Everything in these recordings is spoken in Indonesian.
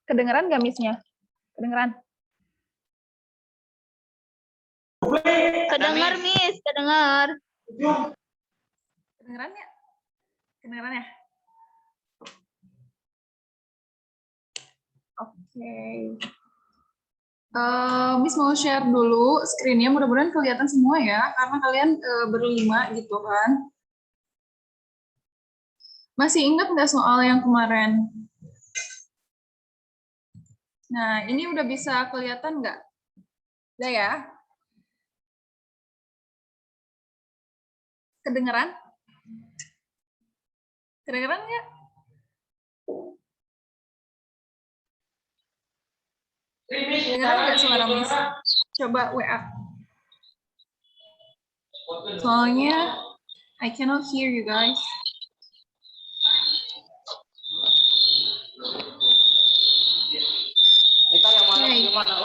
Kedengeran nggak Miss-nya? Kedengeran? Kedengar, Miss. Kedengar. Kedengeran ya? Kedengeran ya? Oke. Miss mau share dulu screen-nya, mudah-mudahan kelihatan semua ya, karena kalian berlima gitu kan. Masih ingat nggak soal yang kemarin? Nah, ini udah bisa kelihatan nggak? Udah ya? Kedengeran? Kedengeran nggak? Kedengeran nggak suara Miss? Coba WA. Soalnya I cannot hear you guys.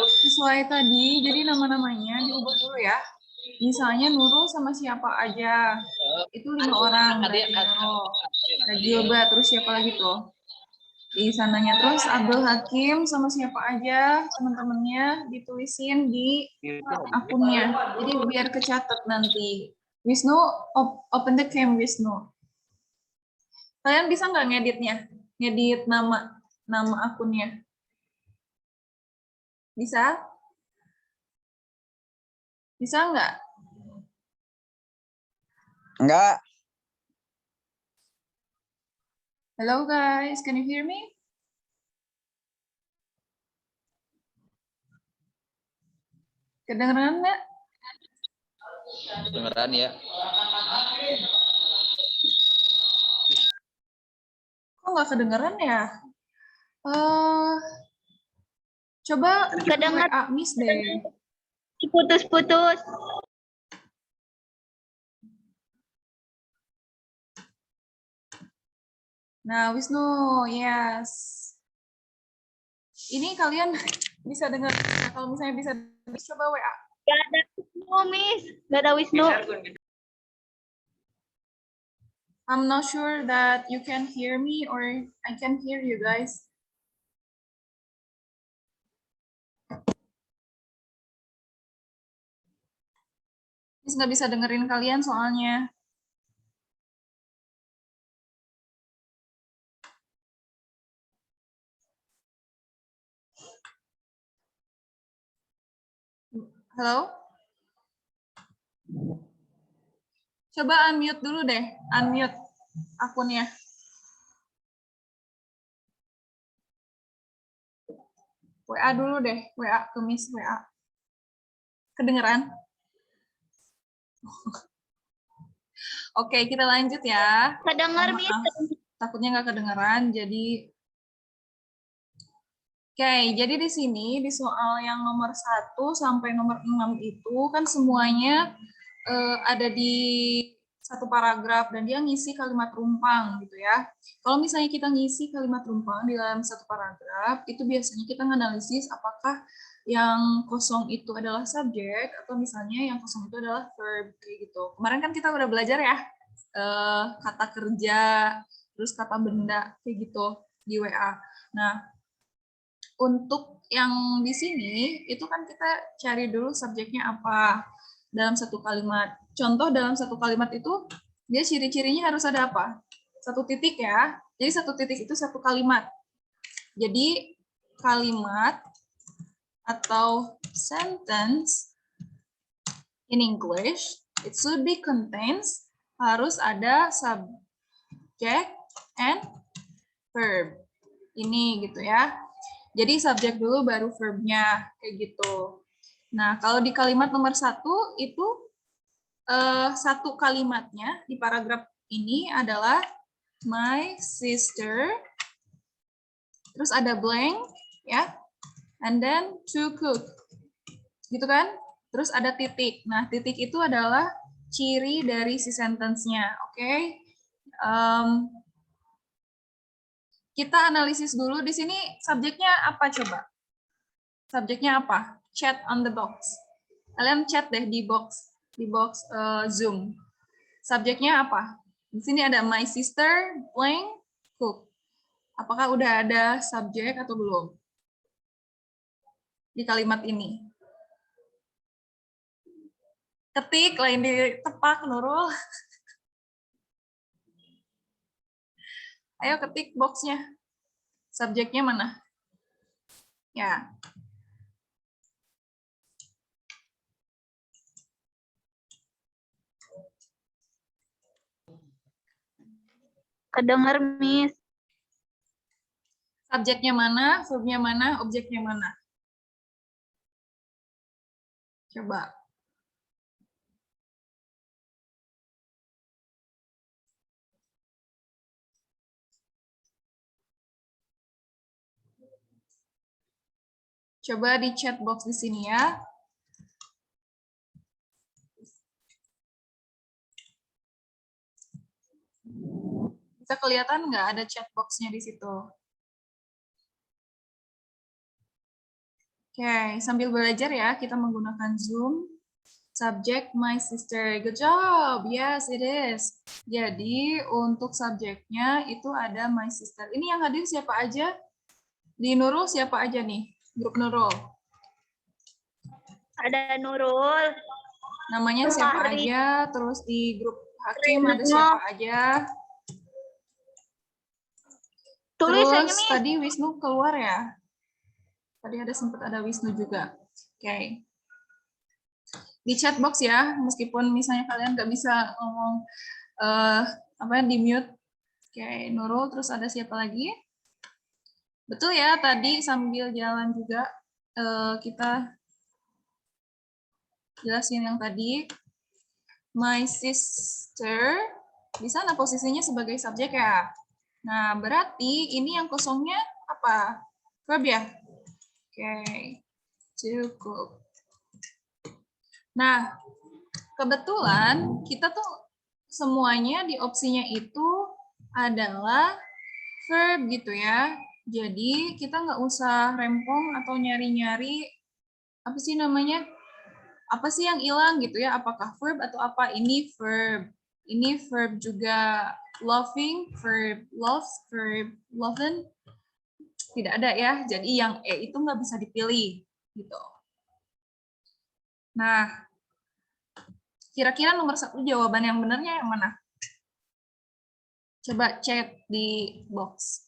Sesuai tadi, jadi nama-namanya diubah dulu ya. Misalnya Nurul sama siapa aja. Itu 5 orang, berarti Nurul. Ada Gilbert, terus siapa lagi tuh? Di sananya. Terus Abdul Hakim sama siapa aja, teman-temannya ditulisin di akunnya. Jadi biar kecatat nanti. Wisnu, open the cam Wisnu. Kalian bisa nggak ngeditnya? Ngedit nama akunnya? Bisa? Bisa nggak? Enggak. Hello guys, can you hear me? Kedengeran nggak? Kedengeran ya. Kok nggak kedengeran ya? Coba Kedengar. WA Miss deh. Putus-putus. Nah, Wisnu, yes. Ini kalian bisa dengar, kalau misalnya bisa, coba WA. Gak ada Wisnu, Miss. Gak ada Wisnu. I'm not sure that you can hear me or I can hear you guys. Miss nggak bisa dengerin kalian soalnya. Halo? Coba unmute dulu deh, unmute akunnya. WA dulu deh, WA ke Miss WA. Kedengeran? Oke, kita lanjut ya. Kedengar, Miss. Takutnya nggak kedengeran, jadi Oke, jadi di sini di soal yang nomor 1 sampai nomor 6 itu kan semuanya ada di satu paragraf dan dia ngisi kalimat rumpang gitu ya. Kalau misalnya kita ngisi kalimat rumpang di dalam satu paragraf, itu biasanya kita menganalisis apakah yang kosong itu adalah subjek atau misalnya yang kosong itu adalah verb kayak gitu. Kemarin kan kita udah belajar ya kata kerja, terus kata benda kayak gitu di WA. Nah, untuk yang di sini itu kan kita cari dulu subjeknya apa dalam satu kalimat. Contoh dalam satu kalimat itu dia ciri-cirinya harus ada apa? Satu titik ya. Jadi satu titik itu satu kalimat. Jadi kalimat atau sentence in English it should be contains harus ada subject and verb. Ini gitu ya. Jadi subjek dulu baru verbnya kayak gitu. Nah, kalau di kalimat nomor 1 itu satu kalimatnya di paragraf ini adalah my sister, terus ada blank ya, and then to cook, gitu kan? Terus ada titik. Nah, titik itu adalah ciri dari si sentence-nya, oke? Kita analisis dulu di sini subjeknya apa coba? Subjeknya apa? Chat on the box. Kalian chat deh di box Zoom. Subjeknya apa? Di sini ada my sister blank cook. Apakah udah ada subjek atau belum? di kalimat ini? Ketik, lain ditepak, Nurul. Ayo ketik boxnya. Subjeknya mana? Ya. Kedengar, Miss. Subjeknya mana, verbnya mana, objeknya mana? Coba. Coba di chat box di sini ya. Bisa kelihatan nggak ada chat box-nya di situ? Oke, sambil belajar ya, kita menggunakan Zoom. Subject my sister. Good job. Yes, it is. Jadi untuk subjeknya itu ada my sister. Ini yang hadir siapa aja? Di Nurul siapa aja nih? Grup Nurul. Ada Nurul. Namanya siapa Fahri. aja? Terus di grup Hakim ada siapa aja? Tulis aja, Terus Miss. tadi Wisnu keluar ya? Tadi ada sempat ada Wisnu juga. Oke. Di chat box ya, meskipun misalnya kalian nggak bisa ngomong di mute. Oke, Nurul, terus ada siapa lagi? Betul ya, tadi sambil jalan juga kita jelasin yang tadi. My sister, di sana posisinya sebagai subjek ya. Nah, berarti ini yang kosongnya apa? Verb ya? Oke, cukup. Nah, kebetulan kita tuh semuanya di opsinya itu adalah verb gitu ya. Jadi kita nggak usah rempong atau nyari-nyari apa sih namanya? Apa sih yang hilang gitu ya? Apakah verb atau apa? Ini verb. Ini verb juga. Loving, verb loves, verb loven. Tidak ada ya. Jadi yang E itu nggak bisa dipilih gitu. Nah, kira-kira nomor 1 jawaban yang benarnya yang mana? Coba cek di box.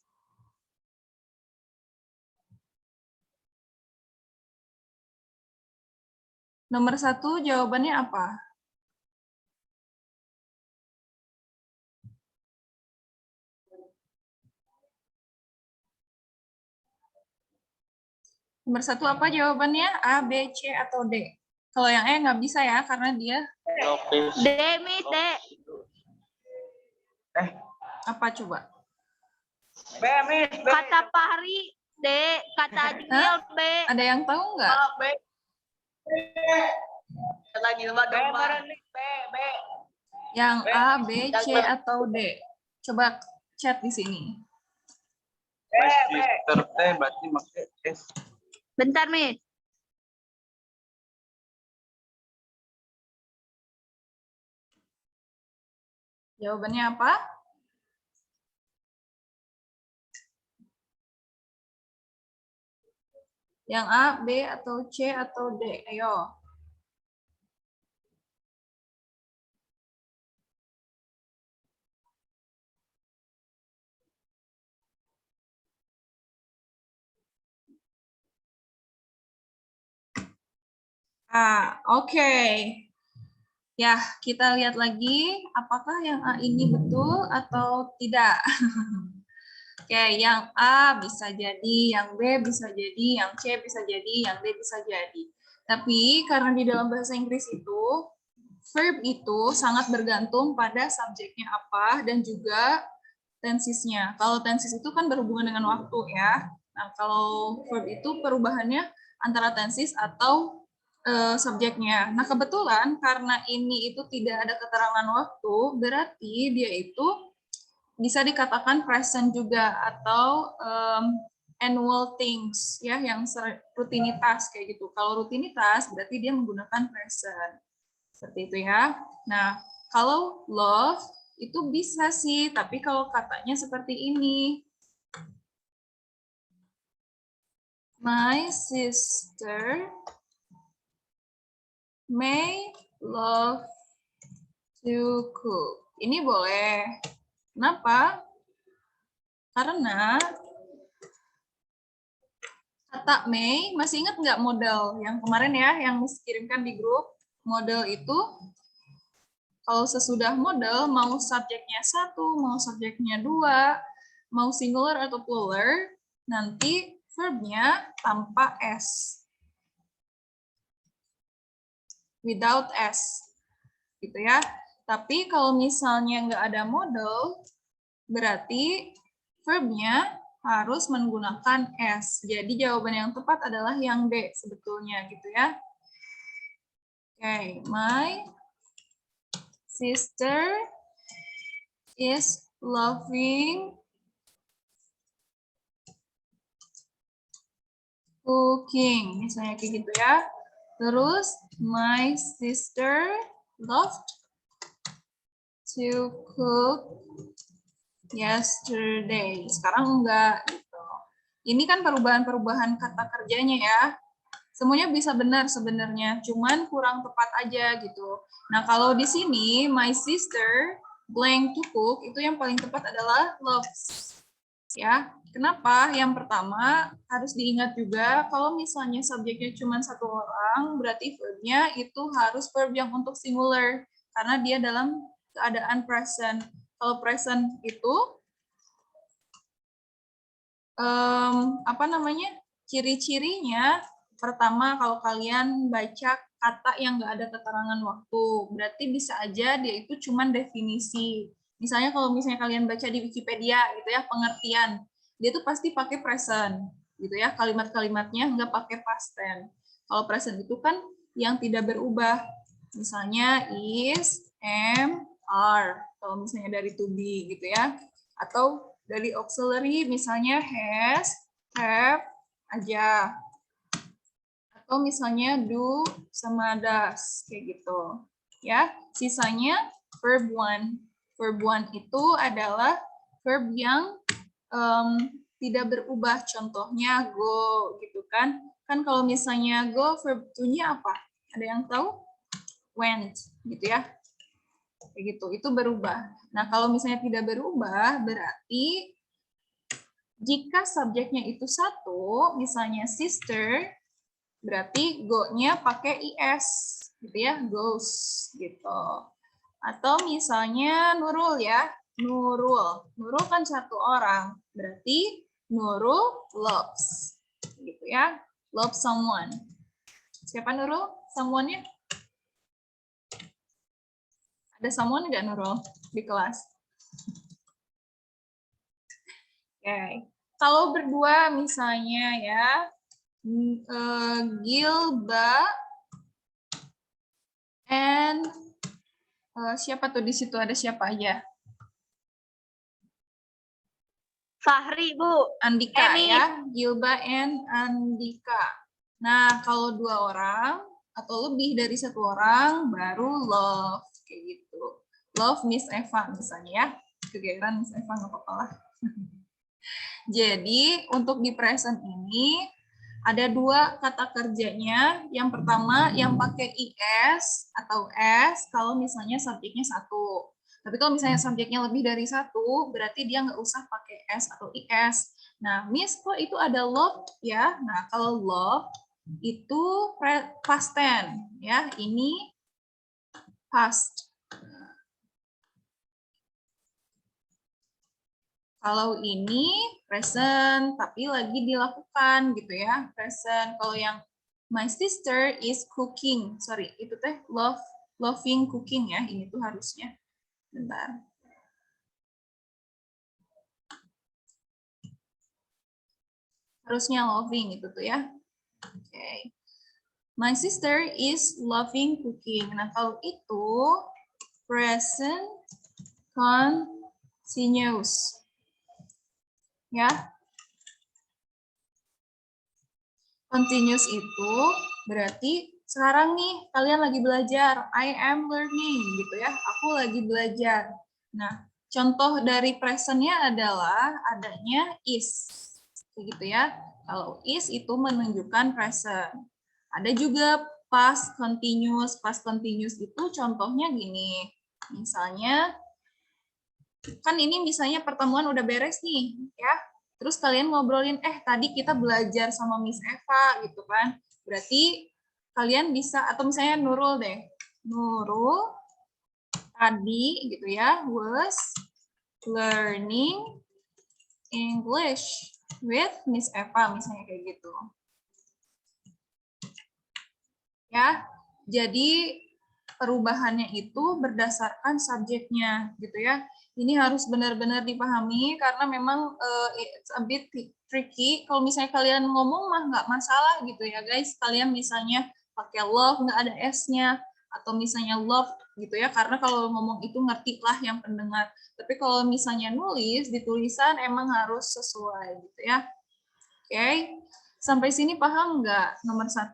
Nomor 1 jawabannya apa? Nomor 1 apa jawabannya? A, B, C, atau D? Kalau yang E nggak bisa ya, karena dia... D, Miss, D. Apa coba? B, Miss, B. Kata Fahri, D. Kata Adil, B. Ada yang tahu nggak? B. Lagi B, B. Yang B. A, B, C, atau D? Coba chat di sini. B, B. Berarti maksudnya S. Bentar, Miss. Jawabannya apa? Yang A, B, atau C, atau D? Ayo. Oke. Ya, kita lihat lagi apakah yang A ini betul atau tidak. Oke, yang A bisa jadi, yang B bisa jadi, yang C bisa jadi, yang D bisa jadi. Tapi karena di dalam bahasa Inggris itu, verb itu sangat bergantung pada subjeknya apa dan juga tensisnya. Kalau tensis itu kan berhubungan dengan waktu ya. Nah, kalau verb itu perubahannya antara tensis atau subjeknya. Nah, kebetulan karena ini itu tidak ada keterangan waktu, berarti dia itu bisa dikatakan present juga atau annual things ya, yang rutinitas kayak gitu. Kalau rutinitas berarti dia menggunakan present. Seperti itu ya. Nah, kalau love itu bisa sih, tapi kalau katanya seperti ini. My sister may love to cook. Ini boleh. Kenapa? Karena kata may, masih ingat nggak model yang kemarin ya, yang Miss kirimkan di grup? Model itu, kalau sesudah model, mau subjeknya 1, mau subjeknya 2, mau singular atau plural, nanti verbnya tanpa S. Without S. Gitu ya. Tapi kalau misalnya nggak ada model, berarti verbnya harus menggunakan S. Jadi jawaban yang tepat adalah yang D sebetulnya gitu ya. Oke, my sister is loving cooking. Misalnya kayak gitu ya. Terus, my sister loved to cook yesterday. Sekarang enggak gitu. Ini kan perubahan-perubahan kata kerjanya ya. Semuanya bisa benar sebenarnya, cuman kurang tepat aja gitu. Nah, kalau di sini my sister blank to cook itu yang paling tepat adalah loves. Ya. Kenapa? Yang pertama harus diingat juga kalau misalnya subjeknya cuma 1 orang, berarti verbnya itu harus verb yang untuk singular karena dia dalam keadaan present. Kalau present itu ciri-cirinya pertama kalau kalian baca kata yang nggak ada keterangan waktu, berarti bisa aja dia itu cuman definisi. Misalnya kalau misalnya kalian baca di Wikipedia gitu ya, pengertian, dia tuh pasti pakai present gitu ya, kalimat-kalimatnya nggak pakai past tense. Kalau present itu kan yang tidak berubah. Misalnya is, am, are. Kalau misalnya dari to be gitu ya. Atau dari auxiliary misalnya has, have aja. Atau misalnya do sama does kayak gitu. Ya, sisanya verb one. Verb one itu adalah verb yang tidak berubah. Contohnya go gitu kan. Kan kalau misalnya go verb to-nya apa? Ada yang tahu? Went gitu ya. Kayak gitu. Itu berubah. Nah, kalau misalnya tidak berubah berarti jika subjeknya itu 1, misalnya sister, berarti go-nya pakai is, gitu ya, goes, gitu. Atau misalnya Nurul ya, Nurul. Nurul kan 1 orang, berarti Nurul loves, gitu ya, love someone. Siapa Nurul? Someone-nya? Ada someone nggak Nurul di kelas? Oke, kalau berdua misalnya ya, Gilba and siapa tuh di situ, ada siapa aja? Fahri, Bu. Andika Miss. ya, Gilba and Andika. Nah, kalau 2 orang atau lebih dari 1 orang baru love kayak gitu. Love Miss Eva misalnya ya. Kegeeran Miss Eva nggak apa-apa lah. Jadi untuk di present ini ada 2 kata kerjanya. Yang pertama yang pakai is atau s kalau misalnya subjeknya 1. Tapi kalau misalnya subjeknya lebih dari 1, berarti dia nggak usah pakai s atau is. Nah, Miss kok itu ada love ya? Nah, kalau love itu past tense ya. Ini past. Kalau ini present, tapi lagi dilakukan gitu ya, present. Kalau yang my sister is cooking, sorry, itu teh loving cooking ya, ini tuh harusnya. Bentar. Harusnya loving itu tuh ya. Oke. Okay. My sister is loving cooking. Nah, kalau itu present continuous. Ya. Continuous itu berarti sekarang nih kalian lagi belajar. I am learning gitu ya. Aku lagi belajar. Nah, contoh dari present-nya adalah adanya is. Gitu ya. Kalau is itu menunjukkan present. Ada juga past continuous. Past continuous itu contohnya gini. Misalnya, kan ini misalnya pertemuan udah beres nih, ya. Terus kalian ngobrolin, tadi kita belajar sama Miss Eva gitu kan. Berarti kalian bisa, atau misalnya Nurul deh. Nurul tadi gitu ya, was learning English with Miss Eva, misalnya kayak gitu. Ya, jadi perubahannya itu berdasarkan subjeknya gitu ya. Ini harus benar-benar dipahami karena memang it's a bit tricky. Kalau misalnya kalian ngomong mah nggak masalah gitu ya guys. Kalian misalnya pakai love nggak ada s-nya atau misalnya love gitu ya. Karena kalau ngomong itu ngerti lah yang pendengar. Tapi kalau misalnya nulis di tulisan emang harus sesuai gitu ya. Oke, sampai sini paham nggak nomor 1?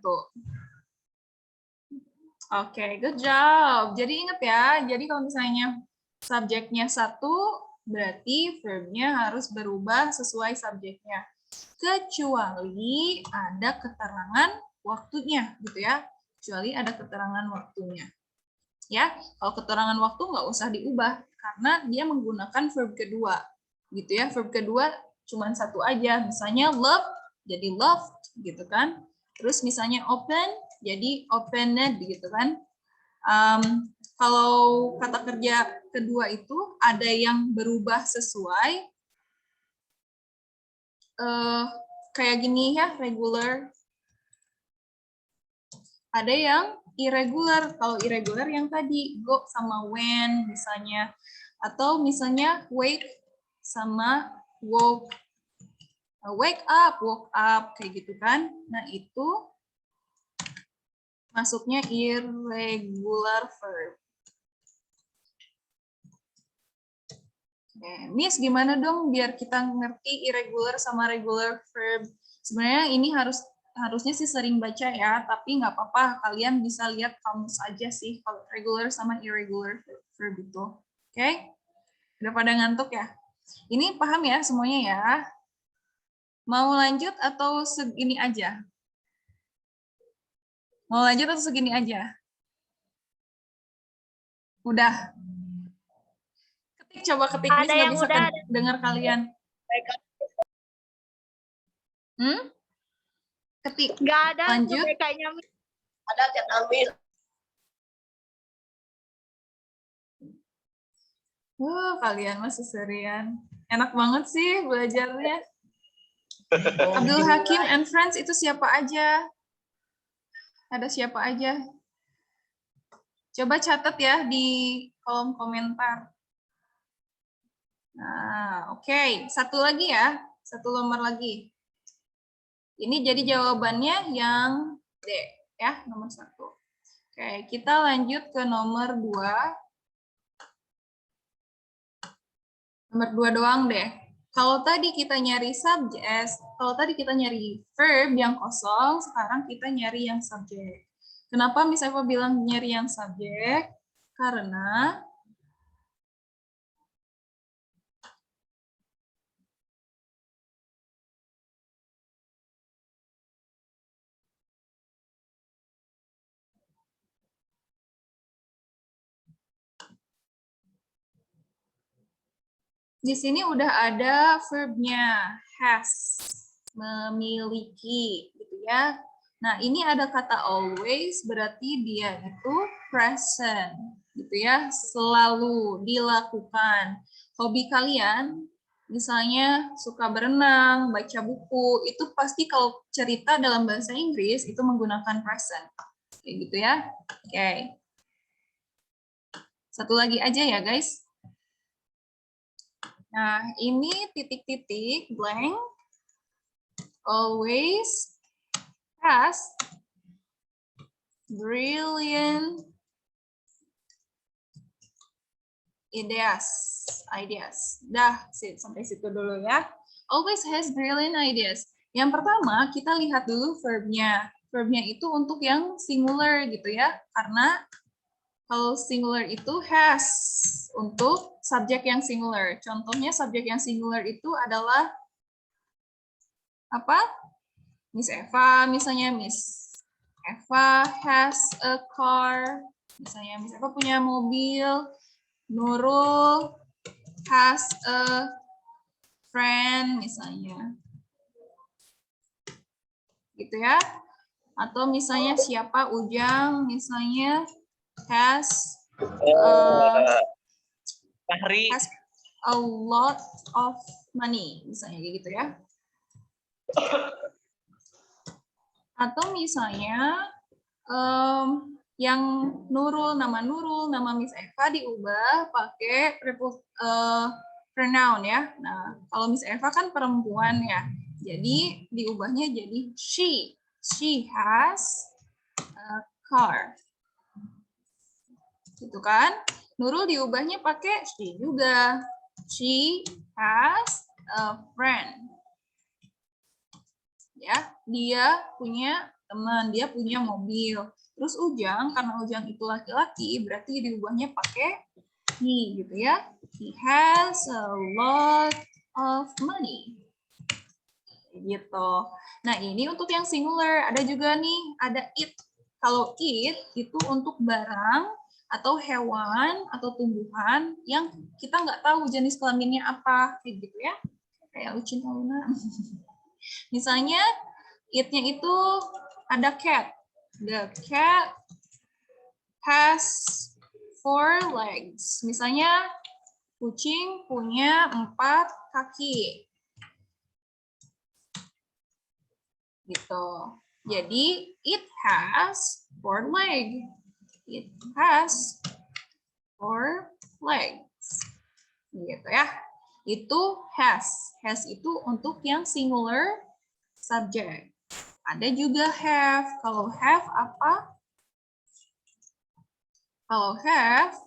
Oke, good job. Jadi ingat ya, jadi kalau misalnya subjeknya 1, berarti verbnya harus berubah sesuai subjeknya. Kecuali ada keterangan waktunya, gitu ya. Kecuali ada keterangan waktunya. Ya, kalau keterangan waktu nggak usah diubah, karena dia menggunakan verb kedua. Gitu ya, verb kedua cuma 1 aja. Misalnya love, jadi loved, gitu kan. Terus misalnya open, jadi opened gitu kan. Kalau kata kerja kedua itu ada yang berubah sesuai kayak gini ya, regular. Ada yang irregular. Kalau irregular yang tadi go sama when misalnya, atau misalnya wake sama woke. Wake up, woke up kayak gitu kan. Nah, itu masuknya irregular verb. Miss, gimana dong biar kita ngerti irregular sama regular verb? Sebenarnya ini harusnya sih sering baca ya, tapi nggak apa-apa. Kalian bisa lihat kamus aja sih kalau regular sama irregular verb itu. Oke? Udah pada ngantuk ya? Ini paham ya semuanya ya? Mau lanjut atau segini aja? Mau lanjut atau segini aja? Udah. Coba ketik, Miss nggak bisa dengar kalian. Ketik. Nggak ada. Lanjut. Kayaknya Ada chat Alwil. Kalian masih serian. Enak banget sih belajarnya. Abdul Hakim and Friends itu siapa aja? Ada siapa aja? Coba catat ya di kolom komentar. Nah, oke. Satu lagi ya. Satu nomor lagi. Ini jadi jawabannya yang D. Ya, nomor 1. Oke, kita lanjut ke nomor 2. Nomor 2 doang deh. Kalau tadi kita nyari subjek, kalau tadi kita nyari verb yang kosong, sekarang kita nyari yang subjek. Kenapa misalnya bilang nyari yang subjek? Karena di sini udah ada verbnya has, memiliki, gitu ya. Nah, ini ada kata always, berarti dia itu present, gitu ya, selalu dilakukan. Hobi kalian, misalnya suka berenang, baca buku, itu pasti kalau cerita dalam bahasa Inggris itu menggunakan present, kayak gitu ya. Oke. Satu lagi aja ya, guys. Nah, ini titik-titik blank, always has brilliant ideas. Dah, sampai situ dulu ya. Always has brilliant ideas. Yang pertama, kita lihat dulu verbnya. Verbnya itu untuk yang singular gitu ya, karena kalau singular itu has untuk subjek yang singular. Contohnya subjek yang singular itu adalah apa? Miss Eva, misalnya Miss Eva has a car. Misalnya Miss Eva punya mobil. Nurul has a friend, misalnya. Gitu ya. Atau misalnya siapa Ujang, misalnya has Fahri. has a lot of money, misalnya kayak gitu ya. Atau misalnya yang Nurul, nama Miss Eva diubah pakai pronoun ya. Nah, kalau Miss Eva kan perempuan ya. Jadi diubahnya jadi she. She has a car. Gitu kan? Nurul diubahnya pakai she juga. She has a friend. Ya, dia punya teman, dia punya mobil. Terus Ujang, karena Ujang itu laki-laki, berarti diubahnya pakai he gitu ya. He has a lot of money. Gitu. Nah, ini untuk yang singular. Ada juga nih, ada it. Kalau it itu untuk barang atau hewan atau tumbuhan yang kita nggak tahu jenis kelaminnya apa, kayak gitu ya. Kayak Lucin Luna. Misalnya it-nya itu ada cat. The cat has 4 legs. Misalnya kucing punya 4 kaki. Gitu. Jadi it has 4 legs. It has 4 legs. Gitu ya. Itu has. Has itu untuk yang singular subject. Ada juga have. Kalau have apa? Kalau have,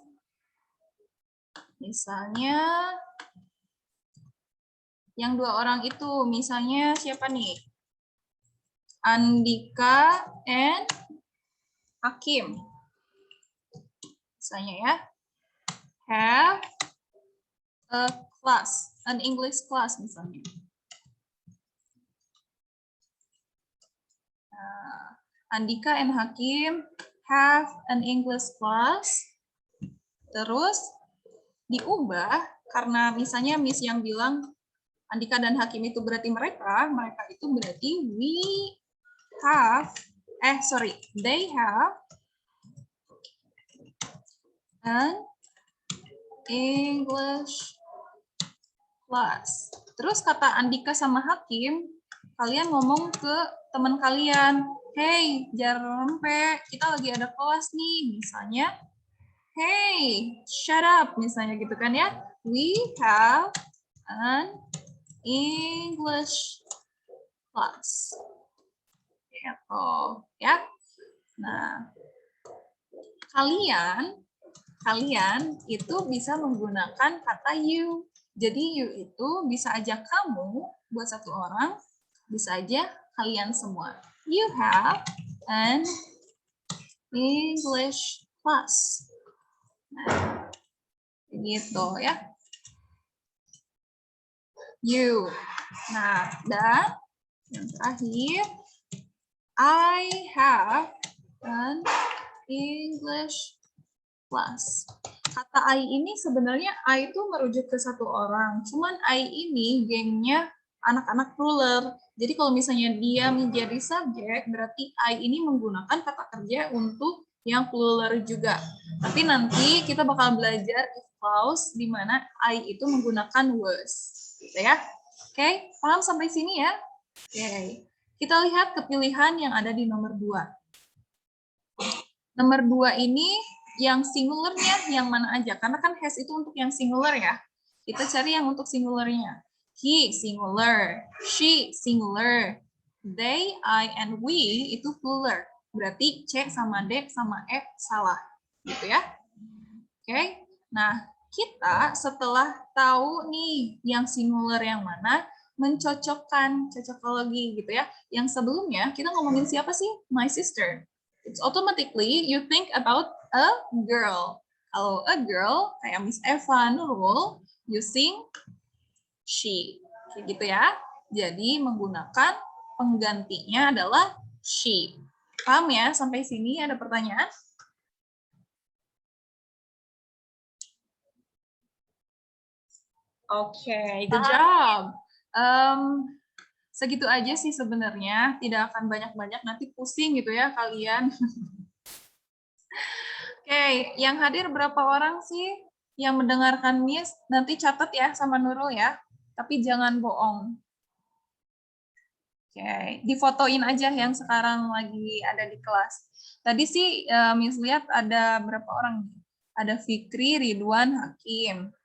misalnya yang 2 orang itu, misalnya siapa nih? Andika and Hakim. Misalnya ya. Have a class, an English class misalnya. Andika and Hakim have an English class. Terus diubah karena misalnya Miss yang bilang Andika dan Hakim itu berarti mereka itu berarti they have an English class. Terus kata Andika sama Hakim, kalian ngomong ke teman kalian, hey, jangan sampai kita lagi ada kelas nih, misalnya, hey, shut up, misalnya gitu kan ya. We have an English class. Gitu, ya. Nah, kalian itu bisa menggunakan kata you. Jadi you itu bisa aja kamu buat satu orang, bisa aja kalian semua. You have an English class. Nah, begitu ya. You. Nah, dan yang terakhir, I have an English class. Kata I ini sebenarnya I itu merujuk ke satu orang. Cuman I ini gengnya anak-anak plural. Jadi kalau misalnya dia menjadi subjek, berarti I ini menggunakan kata kerja untuk yang plural juga. Tapi nanti kita bakal belajar if clause di mana I itu menggunakan was. Gitu ya. Oke, paham sampai sini ya? Oke. Kita lihat kepilihan yang ada di nomor 2. Nomor 2 ini yang singularnya yang mana aja? Karena kan has itu untuk yang singular ya. Kita cari yang untuk singularnya. He, singular. She, singular. They, I, and we itu plural. Berarti C sama D sama F salah. Gitu ya. Oke. Nah, kita setelah tahu nih yang singular yang mana, mencocokkan cocokologi gitu ya. Yang sebelumnya kita ngomongin siapa sih? My sister. It's automatically you think about a girl. Kalau a girl kayak Miss Eva Nurul using she. Kayak gitu ya. Jadi menggunakan penggantinya adalah she. Paham ya? Sampai sini ada pertanyaan? Oke, good job. Segitu aja sih sebenarnya, tidak akan banyak-banyak, nanti pusing gitu ya kalian. Oke, yang hadir berapa orang sih yang mendengarkan Miss? Nanti catat ya sama Nurul ya, tapi jangan bohong. Oke, difotoin aja yang sekarang lagi ada di kelas. Tadi sih Miss lihat ada berapa orang? Ada Fikri, Ridwan, Hakim.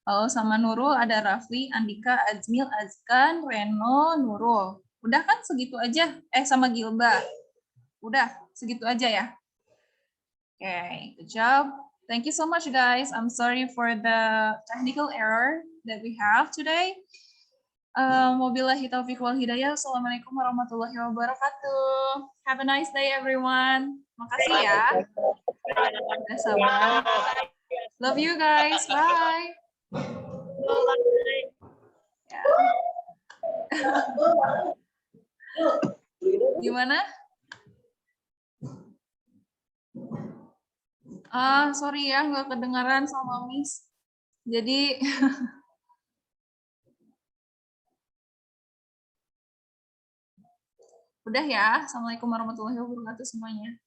Lalu sama Nurul ada Rafli, Andika, Azmil, Azkan, Reno, Nurul. Udah kan segitu aja? Sama Gilba. Udah, segitu aja ya? Okay, good job. Thank you so much, guys. I'm sorry for the technical error that we have today. Wabillahi taufiq wal hidayah. Assalamualaikum warahmatullahi wabarakatuh. Have a nice day, everyone. Makasih ya. Udah sabar. Love you guys. Bye. Ya. Gimana? Sorry ya, nggak kedengaran sama Miss. Jadi, udah ya. Assalamualaikum warahmatullahi wabarakatuh semuanya.